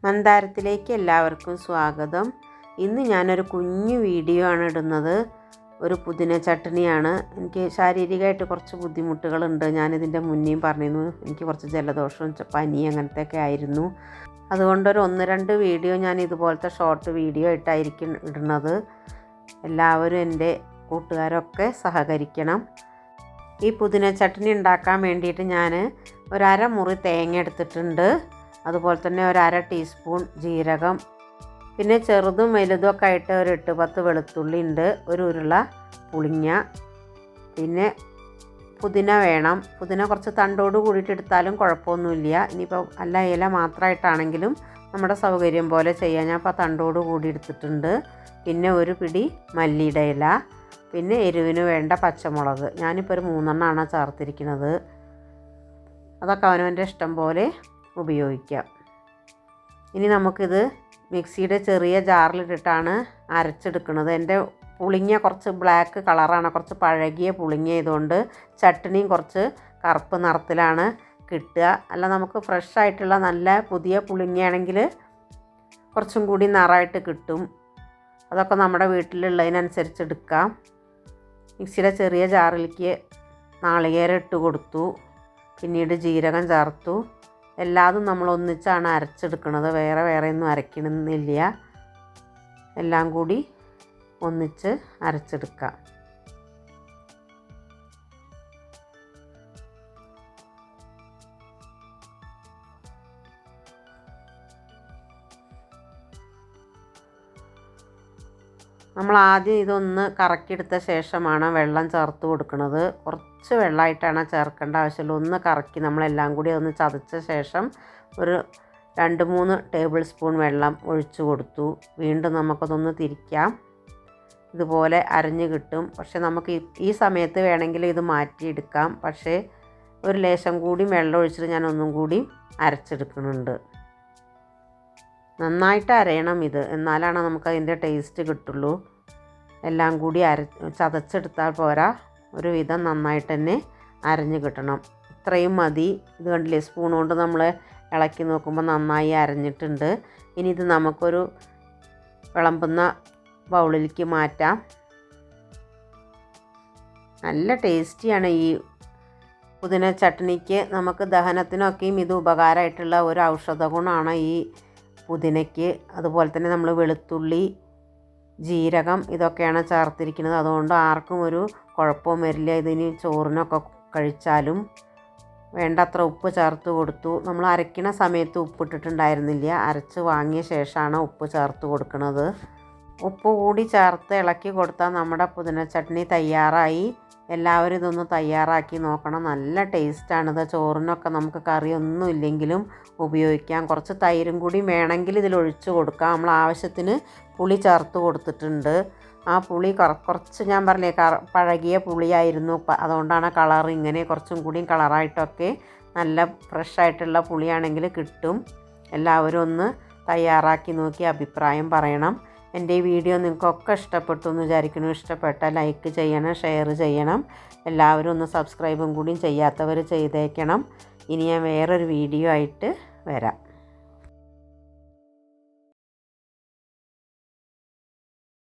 മന്ദാരത്തിലേക്ക് എല്ലാവർക്കും സ്വാഗതം. ഇന്ന് ഞാനൊരു കുഞ്ഞു വീഡിയോ ആണ് ഇടുന്നത്. ഒരു പുതിന ചട്നിയാണ്. എനിക്ക് ശാരീരികമായിട്ട് കുറച്ച് ബുദ്ധിമുട്ടുകളുണ്ട്. ഞാനിതിൻ്റെ മുന്നേയും പറഞ്ഞിരുന്നു, എനിക്ക് കുറച്ച് ജലദോഷവും പനി അങ്ങനത്തെയൊക്കെ ആയിരുന്നു. അതുകൊണ്ടൊരു 1-2 വീഡിയോ ഞാൻ ഇതുപോലത്തെ ഷോർട്ട് വീഡിയോ ആയിട്ടായിരിക്കും ഇടുന്നത്. എല്ലാവരും എൻ്റെ കൂട്ടുകാരൊക്കെ സഹകരിക്കണം. ഈ പുതിന ചട്നി ഉണ്ടാക്കാൻ വേണ്ടിയിട്ട് ഞാൻ ഒരു 1/2 മുറി തേങ്ങ എടുത്തിട്ടുണ്ട്. അതുപോലെ തന്നെ ഒരു 1/2 ടീസ്പൂൺ ജീരകം, പിന്നെ ചെറുതും വലുതും ഒക്കെ ആയിട്ട് ഒരു 8-10 വെളുത്തുള്ളി ഉണ്ട്, ഒരു ഉരുള പുളിങ്ങ, പിന്നെ പുതിന വേണം. പുതിന കുറച്ച് തണ്ടോട് കൂടിയിട്ട് എടുത്താലും കുഴപ്പമൊന്നുമില്ല. ഇനിയിപ്പോൾ അല്ല ഇല മാത്രമായിട്ടാണെങ്കിലും നമ്മുടെ സൗകര്യം പോലെ ചെയ്യാം. ഞാൻ അപ്പോൾ തണ്ടോട് കൂടി എടുത്തിട്ടുണ്ട്. പിന്നെ ഒരു പിടി മല്ലിയുടെ ഇല, പിന്നെ എരിവിന് വേണ്ട പച്ചമുളക്. ഞാനിപ്പോൾ ഒരു 3 ചേർത്തിരിക്കുന്നത്. അതൊക്കെ അവനവൻ്റെ ഇഷ്ടം പോലെ ഉപയോഗിക്കാം. ഇനി നമുക്കിത് മിക്സിയുടെ ചെറിയ ജാറിലിട്ടിട്ടാണ് അരച്ചെടുക്കുന്നത്. എൻ്റെ പുളിങ്ങ കുറച്ച് ബ്ലാക്ക് കളറാണ്, കുറച്ച് പഴകിയ പുളിങ്ങ ആയതുകൊണ്ട് ചട്നിയും കുറച്ച് കറുപ്പ് നിറത്തിലാണ് കിട്ടുക. അല്ല നമുക്ക് ഫ്രഷ് ആയിട്ടുള്ള നല്ല പുതിയ പുളിങ്ങയാണെങ്കിൽ കുറച്ചും കൂടി നിറമായിട്ട് കിട്ടും. അതൊക്കെ നമ്മുടെ വീട്ടിലുള്ളതിനനുസരിച്ച് എടുക്കാം. മിക്സിയുടെ ചെറിയ ജാറിലേക്ക് നാളികേരം ഇട്ട് കൊടുത്തു, പിന്നീട് ജീരകം ചേർത്തു. എല്ലാതും നമ്മൾ ഒന്നിച്ചാണ് അരച്ചെടുക്കുന്നത്, വേറെ ഒന്നും അരക്കണമെന്നില്ല. എല്ലാം കൂടി ഒന്നിച്ച് അരച്ചെടുക്കാം. നമ്മൾ ആദ്യം ഇതൊന്ന് കറക്കിയെടുത്ത ശേഷമാണ് വെള്ളം ചേർത്ത് കൊടുക്കുന്നത്. കുറച്ച് വെള്ളമായിട്ടാണ് ചേർക്കേണ്ട ആവശ്യമുള്ളൂ. ഒന്ന് കറക്കി നമ്മളെല്ലാം കൂടി ഒന്ന് ചതച്ച ശേഷം ഒരു 2-3 ടേബിൾ സ്പൂൺ വെള്ളം ഒഴിച്ചു കൊടുത്തു. വീണ്ടും നമുക്കതൊന്ന് തിരിക്കാം. ഇതുപോലെ അരഞ്ഞ് കിട്ടും. പക്ഷെ നമുക്ക് ഈ സമയത്ത് വേണമെങ്കിൽ ഇത് മാറ്റിയെടുക്കാം. പക്ഷേ ഒരു ലേശം കൂടി വെള്ളം ഒഴിച്ചിട്ട് ഞാൻ ഒന്നും കൂടി അരച്ചെടുക്കുന്നുണ്ട്. നന്നായിട്ട് അരയണം ഇത്, എന്നാലാണ് നമുക്കതിൻ്റെ ടേസ്റ്റ് കിട്ടുള്ളൂ. എല്ലാം കൂടി ചതച്ചെടുത്താൽ പോരാ, ഒരു വിധം നന്നായിട്ട് തന്നെ അരഞ്ഞ് കിട്ടണം. ഇത്രയും മതി. ഇത് കണ്ടില്ലേ, സ്പൂൺ കൊണ്ട് നമ്മൾ ഇളക്കി നോക്കുമ്പോൾ നന്നായി അരഞ്ഞിട്ടുണ്ട്. ഇനി ഇത് നമുക്കൊരു വിളമ്പുന്ന ബൗളിലേക്ക് മാറ്റാം. നല്ല ടേസ്റ്റിയാണ് ഈ പുതിന ചട്നിക്ക്. നമുക്ക് ദഹനത്തിനൊക്കെയും ഇത് ഉപകാരമായിട്ടുള്ള ഒരു ഔഷധ ഗുണമാണ് ഈ പുതിനയ്ക്ക്. അതുപോലെ തന്നെ നമ്മൾ വെളുത്തുള്ളി, ജീരകം ഇതൊക്കെയാണ് ചേർത്തിരിക്കുന്നത്. അതുകൊണ്ട് ആർക്കും ഒരു കുഴപ്പവും വരില്ല. ഇതിന് ചോറിനൊക്കെ കഴിച്ചാലും. വേണ്ടത്ര ഉപ്പ് ചേർത്ത് കൊടുത്തു. നമ്മൾ അരയ്ക്കണ സമയത്ത് ഉപ്പിട്ടിട്ടുണ്ടായിരുന്നില്ല, അരച്ച് വാങ്ങിയ ശേഷമാണ് ഉപ്പ് ചേർത്ത് കൊടുക്കുന്നത്. ഉപ്പ് കൂടി ചേർത്ത് ഇളക്കി കൊടുത്താൽ നമ്മുടെ പുതിന ചട്നി തയ്യാറായി. എല്ലാവരും ഇതൊന്ന് തയ്യാറാക്കി നോക്കണം. നല്ല ടേസ്റ്റാണിത്. ചോറിനൊക്കെ നമുക്ക് കറിയൊന്നും ഇല്ലെങ്കിലും ഉപയോഗിക്കാം. കുറച്ച് തൈരും കൂടി വേണമെങ്കിൽ ഇതിലൊഴിച്ച് കൊടുക്കാം. നമ്മൾ ആവശ്യത്തിന് പുളി ചേർത്ത് കൊടുത്തിട്ടുണ്ട്. ആ പുളി കുറച്ച് ഞാൻ പറഞ്ഞില്ലേ പഴകിയ പുളിയായിരുന്നു, അതുകൊണ്ടാണ് കളർ ഇങ്ങനെ. കുറച്ചും കൂടി കളറായിട്ടൊക്കെ നല്ല ഫ്രഷായിട്ടുള്ള പുളിയാണെങ്കിൽ കിട്ടും. എല്ലാവരും ഒന്ന് തയ്യാറാക്കി നോക്കി അഭിപ്രായം പറയണം. എൻ്റെ ഈ വീഡിയോ നിങ്ങൾക്കൊക്കെ ഇഷ്ടപ്പെട്ടു എന്ന് വിചാരിക്കുന്നു. ഇഷ്ടപ്പെട്ടാൽ ലൈക്ക് ചെയ്യണം, ഷെയർ ചെയ്യണം. എല്ലാവരും ഒന്ന് സബ്സ്ക്രൈബും കൂടി ചെയ്യാത്തവർ ചെയ്തേക്കണം. ഇനി ഞാൻ വേറൊരു വീഡിയോ ആയിട്ട് വരാം.